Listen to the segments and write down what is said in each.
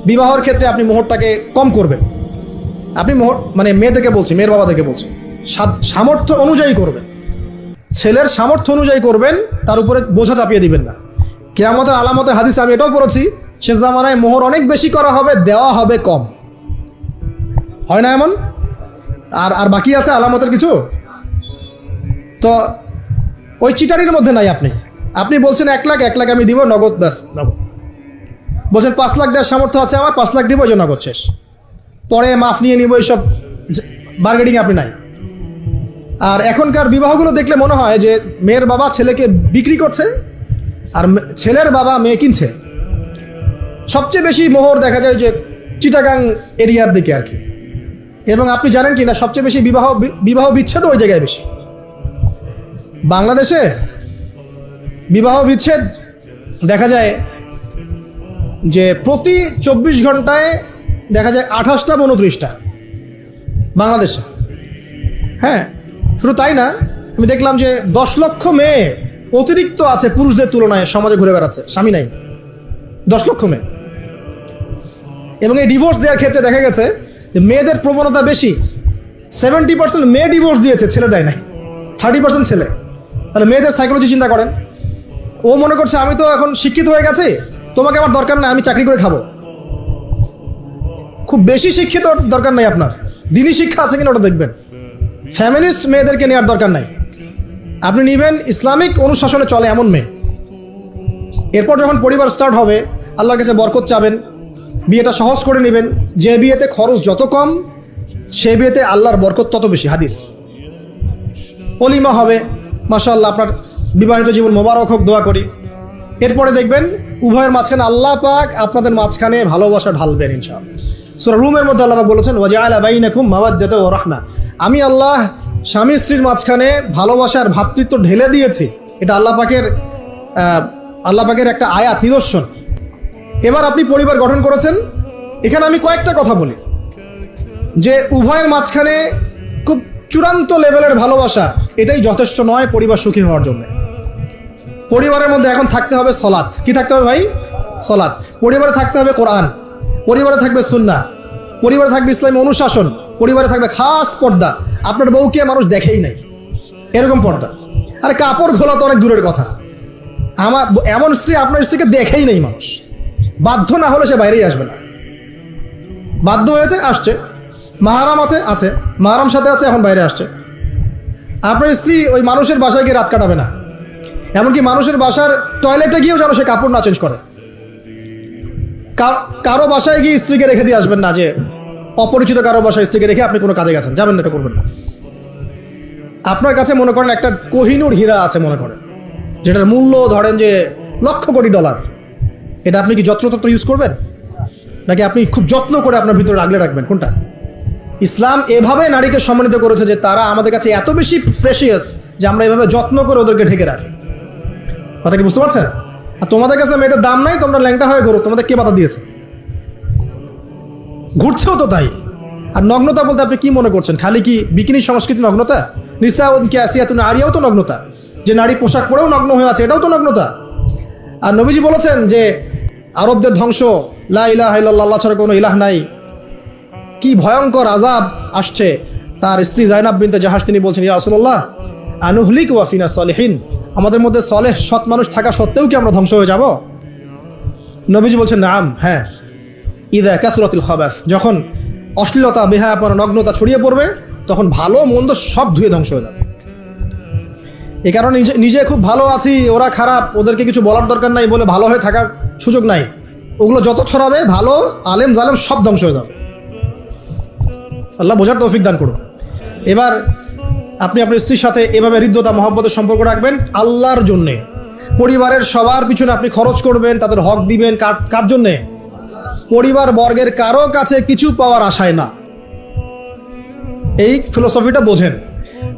বিবাহের ক্ষেত্রে আপনি মোহরটাকে কম করবেন। আপনি মোহর মানে মেয়েদেরকে বলছি, মেয়ের বাবাদেরকে বলছি, সামর্থ্য অনুযায়ী করবেন, ছেলের সামর্থ্য অনুযায়ী করবেন, তার উপরে বোঝা চাপিয়ে দিবেন না। কিয়ামতের আলামতের হাদিসে আমি এটাও পড়েছি, শেষ জামানায় মোহর অনেক বেশি করা হবে, দেওয়া হবে কম। হয় না এমন? আর বাকি আছে আলামতের কিছু। তো ওই চিটারির মধ্যে নাই। আপনি বলছেন 1 লাখ, 1 লাখ আমি দিব নগদ, ব্যাস নগদ। বলছেন 5 লাখ দেওয়ার সামর্থ্য আছে আমার, 5 লাখ দিব, এই যে নগদ শেষ, পরে মাফ নিয়ে নিব, এইসব বার্গেনিং আপনি নাই। আর এখনকার বিবাহগুলো দেখলে মনে হয় যে মেয়ের বাবা ছেলেকে বিক্রি করছে আর ছেলের বাবা মেয়ে কিনছে। সবচেয়ে বেশি মোহর দেখা যায় যে চিটাগাং এরিয়ার দিকে আর কি। এবং আপনি জানেন কি না, সবচেয়ে বেশি বিবাহ বিচ্ছেদ ওই জায়গায় বেশি। বাংলাদেশে বিবাহ বিচ্ছেদ দেখা যায় যে প্রতি 24 ঘন্টায় দেখা যায় 28টা 29টা বাংলাদেশে। হ্যাঁ, শুধু তাই না, আমি দেখলাম যে 10 লক্ষ মেয়ে অতিরিক্ত আছে পুরুষদের তুলনায় সমাজে ঘুরে বেড়াচ্ছে, স্বামী নাই। 10 লক্ষ মেয়ে। এবং এই ডিভোর্স দেওয়ার ক্ষেত্রে দেখা গেছে যে মেয়েদের প্রবণতা বেশি। 70% মেয়ে ডিভোর্স দিয়েছে, ছেলে দেয় নাই, 30% ছেলে। তাহলে মেয়েদের সাইকোলজি চিন্তা করেন। ও মনে করছে আমি তো এখন শিক্ষিত হয়ে গেছে, তোমাকে আমার দরকার নাই, আমি চাকরি করে খাবো। খুব বেশি শিক্ষিত দরকার নাই আপনার, দিনী শিক্ষা আছে কিনা ওটা দেখবেন। ফ্যামিলিস্ট মেয়েদেরকে নেওয়ার দরকার নাই, আপনি নেবেন ইসলামিক অনুশাসনে চলে এমন মেয়ে। এরপর যখন পরিবার স্টার্ট হবে, আল্লাহর কাছে বরকত চাবেন, বিয়েটা সহজ করে নেবেন। যে বিয়েতে খরচ যত কম, সে বিয়েতে আল্লাহর বরকত তত বেশি। হাদিস। অলিমা হবে, মাশাআল্লাহ, আপনার বিবাহিত জীবন মোবারক হোক, দোয়া করি। এরপরে দেখবেন উভয়ের মাঝখানে আল্লাহ পাক আপনাদের মাঝখানে ভালোবাসা ঢালবেন ইনশাআল্লাহ। সূরা রুমের মধ্যে আল্লাহ পাক বলেছেন, ওয়াজআলা বাইনাকুম মাওয়াদ্দাতা ওয়া রাহমা। আমি আল্লাহ স্বামী স্ত্রীর মাঝখানে ভালোবাসার ভ্রাতৃত্ব ঢেলে দিয়েছি। এটা আল্লাহ পাকের একটা আয়াত, নিদর্শন। এবার আপনি পরিবার গঠন করেছেন, এখানে আমি কয়েকটা কথা বলি যে উভয়ের মাঝখানে খুব চূড়ান্ত লেভেলের ভালোবাসা, এটাই যথেষ্ট নয় পরিবার সুখী হওয়ার জন্য। পরিবারের মধ্যে এখন থাকতে হবে সলাত। কি থাকতে হবে ভাই? সলাত। পরিবারে থাকতে হবে কোরআন, পরিবারে থাকবে সুন্নাহ, পরিবারে থাকবে ইসলামী অনুশাসন, পরিবারে থাকবে খাস পর্দা। আপনার বউকে মানুষ দেখেই নাই, এরকম পর্দা। আর কাপড় খোলা তো অনেক দূরের কথা, আমার এমন স্ত্রী আপনার স্ত্রীকে দেখেই নেই মানুষ। বাধ্য না হলে সে বাইরেই আসবে না। বাধ্য হয়েছে, আসছে, মাহারাম আছে, মাহারাম সাথে আছে, এখন বাইরে আসছে। আপনার স্ত্রী ওই মানুষের বাসায় গিয়ে রাত কাটাবে না। এমনকি মানুষের বাসার টয়লেটে গিয়েও যেন সে কাপড় না চেঞ্জ করে। কারো বাসায় গিয়ে স্ত্রীকে রেখে দিয়ে আসবেন না, যে অপরিচিত কারো বাসায় স্ত্রীকে রেখে আপনি কোনো কাজে গেছেন, যাবেন না, এটা করবেন না। আপনার কাছে মনে করেন একটা কোহিনূর হীরা আছে, মনে করেন যেটার মূল্য ধরেন যে লক্ষ কোটি ডলার, এটা আপনি কি যত্রতত্র ইউজ করবেন, নাকি আপনি খুব যত্ন করে আপনার ভিতরে আগলে রাখবেন? কোনটা? ইসলাম এভাবে নারীকে সম্মানিত করেছে যে তারা আমাদের কাছে এত বেশি প্রেশিয়াস যে আমরা এভাবে যত্ন করে ওদেরকে ঢেকে রাখি। কথা কি বুঝতে পারছেন? আর তোমাদের কাছে মেয়েদের দাম নাই, তোমরা ল্যাংটা হয়ে ঘুরো, তোমাদের কে বাধা দিয়েছে? ঘুরছেও তো তাই। আর নগ্নতা বলতে আপনি কি মনে করছেন? খালি কি বিকিনি সংস্কৃতি নগ্নতা? নিসাউন কাসিয়াতুন আরিয়াও তো নগ্নতা, যে নারী পোশাক পরেও নগ্ন হয়ে আছে, এটাও তো নগ্নতা। আর নবীজি বলেছেন যে আরবদের ধ্বংস, লা ইলাহা ইল্লাল্লাহ, আল্লাহ ছাড়া কোনো ইলাহ নাই। কি ভয়ঙ্কর আযাব আসছে। তার স্ত্রী যায়নাব বিনতে জাহাশ তিনি বলছেন, ইয়া রাসূলুল্লাহ আনুহলিক ওয়া ফিনা সালিহিন, আমাদের মধ্যে সলেহ সৎ মানুষ থাকা সত্ত্বেও কি আমরা ধ্বংস হয়ে যাব? নবীজি বলছেন, নাম, হ্যাঁ। ইযা কাসরাতুল খাবাস, যখন অশ্লীলতা, বেহায়াপনা, নগ্নতা ছড়িয়ে পড়বে, তখন ভালো মন্দ সব ধুয়ে ধ্বংস হয়ে যাবে। এই কারণে নিজে খুব ভালো আছি, ওরা খারাপ, ওদেরকে কিছু বলার দরকার নাই বলে ভালো হয়ে থাকার সুযোগ নাই। ওগুলো যত ছড়াবে, ভালো আলেম জালেম সব ধ্বংস হয়ে যাবে। আল্লাহ বোঝার তৌফিক দান করুন। এবার আপনি আপনার স্ত্রীর সাথে এভাবে হৃদ্যতা মহব্বতের সম্পর্ক রাখবেন আল্লাহর জন্যে। পরিবারের সবার পিছনে আপনি খরচ করবেন, তাদের হক দিবেন। কার জন্যে? পরিবার বর্গের কারো কাছে কিছু পাওয়ার আশায় না। এই ফিলোসফিটা বোঝেন।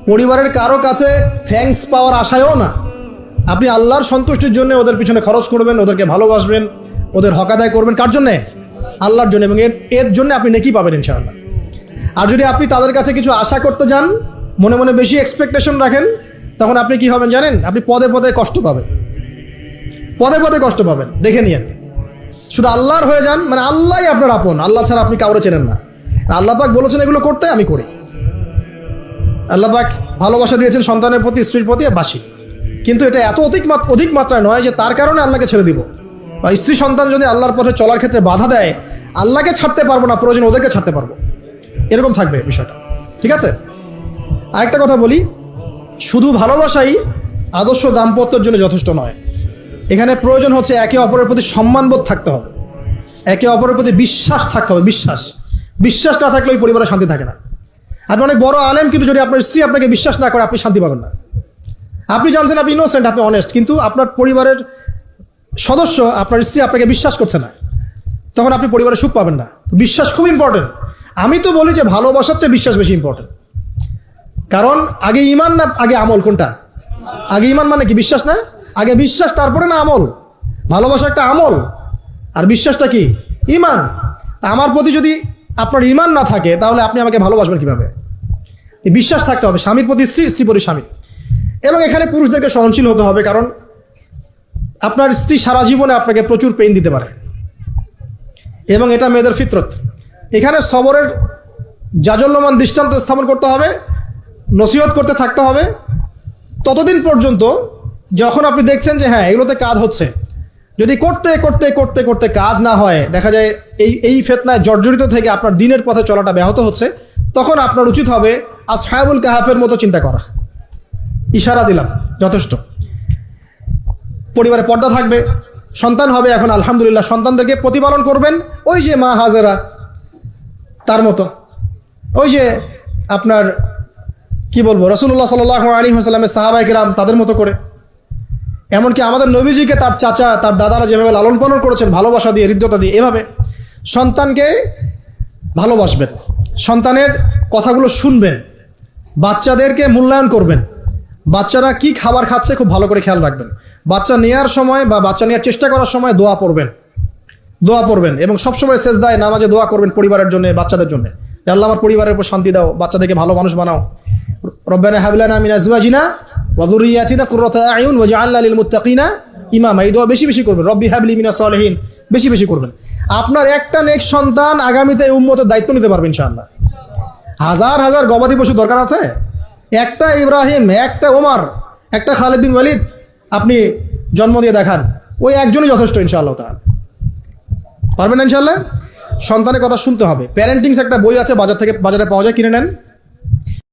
পরিবারের কারো কাছে থ্যাঙ্কস পাওয়ার আশায়ও না। আপনি আল্লাহর সন্তুষ্টির জন্য ওদের পিছনে খরচ করবেন, ওদেরকে ভালোবাসবেন, ওদের হক আদায় করবেন। কার জন্যে? আল্লাহর জন্য। এবং এর জন্য আপনি নেকি পাবেন ইনশাআল্লাহ। আর যদি আপনি তাদের কাছে কিছু আশা করতে যান, মনে মনে বেশি এক্সপেকটেশন রাখেন, তখন আপনি কি হবেন জানেন? আপনি পদে পদে কষ্ট পাবেন, পদে পদে কষ্ট পাবেন। দেখে নিয়েন। শুধু আল্লাহর হয়ে যান, মানে আল্লাহই আপনার আপন, আল্লাহ ছাড়া আপনি কাউরে চেনেন না। আল্লাহ পাক বলেছেন এগুলো করতে, আমি করি। আল্লাহ পাক ভালোবাসা দিয়েছেন সন্তানের প্রতি, স্ত্রীর প্রতি, বাসি। কিন্তু এটা এত অধিক মাত্রায় নয় যে তার কারণে আল্লাহকে ছেড়ে দিব, বা স্ত্রী সন্তান যদি আল্লাহর পথে চলার ক্ষেত্রে বাধা দেয়, আল্লাহকে ছাড়তে পারবো না, প্রয়োজন ওদেরকে ছাড়তে পারবো, এরকম থাকবে বিষয়টা। ঠিক আছে? আরেকটা কথা বলি, শুধু ভালোবাসাই আদর্শ দাম্পত্যের জন্য যথেষ্ট নয়। এখানে প্রয়োজন হচ্ছে একে অপরের প্রতি সম্মানবোধ থাকতে হবে, একে অপরের প্রতি বিশ্বাস থাকতে হবে। বিশ্বাস না থাকলে ওই পরিবারে শান্তি থাকে না। আপনি অনেক বড় আলেম, কিন্তু যদি আপনার স্ত্রী আপনাকে বিশ্বাস না করে, আপনি শান্তি পাবেন না। আপনি জানছেন আপনি ইনোসেন্ট, আপনি অনেস্ট, কিন্তু আপনার পরিবারের সদস্য, আপনার স্ত্রী আপনাকে বিশ্বাস করছে না, তখন আপনি পরিবারে সুখ পাবেন না। তো বিশ্বাস খুব ইম্পর্টেন্ট। আমি তো বলি যে ভালোবাসার চেয়ে বিশ্বাস বেশি ইম্পর্টেন্ট। কারণ আগে ইমান না আগে আমল? কোনটা আগে? ইমান মানে কি? বিশ্বাস না? আগে বিশ্বাস, তারপরে না আমল? ভালোবাসা একটা আমল, আর বিশ্বাসটা কি? ইমান। আমার প্রতি যদি আপনার ইমান না থাকে, তাহলে আপনি আমাকে ভালোবাসবেন কিভাবে? বিশ্বাস থাকতে হবে, স্বামীর প্রতি স্ত্রী, স্ত্রী প্রতি স্বামী। এবং এখানে পুরুষদেরকে সহনশীল হতে হবে, কারণ আপনার স্ত্রী সারা জীবনে আপনাকে প্রচুর পেইন দিতে পারে, এবং এটা মেয়েদের ফিতরত। এখানে সবরের জাজল্যমান দৃষ্টান্ত স্থাপন করতে হবে, নসিহত করতে থাকতে হবে, ততদিন পর্যন্ত যখন আপনি দেখছেন যে হ্যাঁ এগুলোতে কাজ হচ্ছে। যদি করতে করতে করতে করতে কাজ না হয়, দেখা যায় এই ফিতনায় জর্জরিত থেকে আপনার দিনের পথে চলাটা ব্যাহত হচ্ছে, তখন আপনার উচিত হবে আসহাবুল কাহাফের মতো চিন্তা করা। ইশারা দিলাম, যথেষ্ট। পরিবারে পর্দা থাকবে, সন্তান হবে, এখন আলহামদুলিল্লাহ সন্তানদেরকে প্রতিপালন করবেন ওই যে মা হাজেরা তার মতো, ওই যে আপনার কি বলবো, রাসূলুল্লাহ সাল্লাল্লাহু আলাইহি ওয়াসাল্লামের সাহাবায়ে কিরাম তাদের মতো করে। এমনকি আমাদের নবীজিকে তার চাচা, তার দাদারা যেভাবে লালন পালন করেছেন, ভালোবাসা দিয়ে, হৃদ্যতা দিয়ে, এভাবে সন্তানকে ভালোবাসবেন, সন্তানের কথাগুলো শুনবেন, বাচ্চাদেরকে মূল্যায়ন করবেন, বাচ্চারা কি খাবার খাচ্ছে খুব ভালো করে খেয়াল রাখবেন, বাচ্চা নেওয়ার সময় বা বাচ্চা নেওয়ার চেষ্টা করার সময় দোয়া পড়বেন, এবং সবসময় সেজদায় নামাজে দোয়া করবেন পরিবারের জন্য, বাচ্চাদের জন্য। আল্লাহ আমার পরিবারের উপর শান্তি দাও, বাচ্চাদেরকে ভালো মানুষ বানাও। রব্বানা হাব লানা মিন আজওয়াজিনা ওয়া যুররিয়াতিনা কুররাতা আয়ুন ওয়াজআলনা লিল মুত্তাকিনা ইমামা। এই দোয়া বেশি বেশি করবেন, রব্বি হাবলি মিনাস সালিহিন বেশি বেশি করবেন। আপনার একটা নেক সন্তান আগামীতে এই উম্মতের দায়িত্ব নিতে পারবে ইনশাআল্লাহ। হাজার হাজার গবাদি পশু দরকার আছে? একটা ইব্রাহিম, একটা ওমর, একটা খালিদ বিন ওয়ালিদ আপনি জন্ম দিয়ে দেখান, ওই একজনই যথেষ্ট ইনশাআল্লাহ তাআলা। পারবেন না ইনশাআল্লাহ? সন্তানের কথা শুনতে হবে। প্যারেন্টিংস একটা বই আছে, বাজারে পাওয়া যায়, কিনে নেন।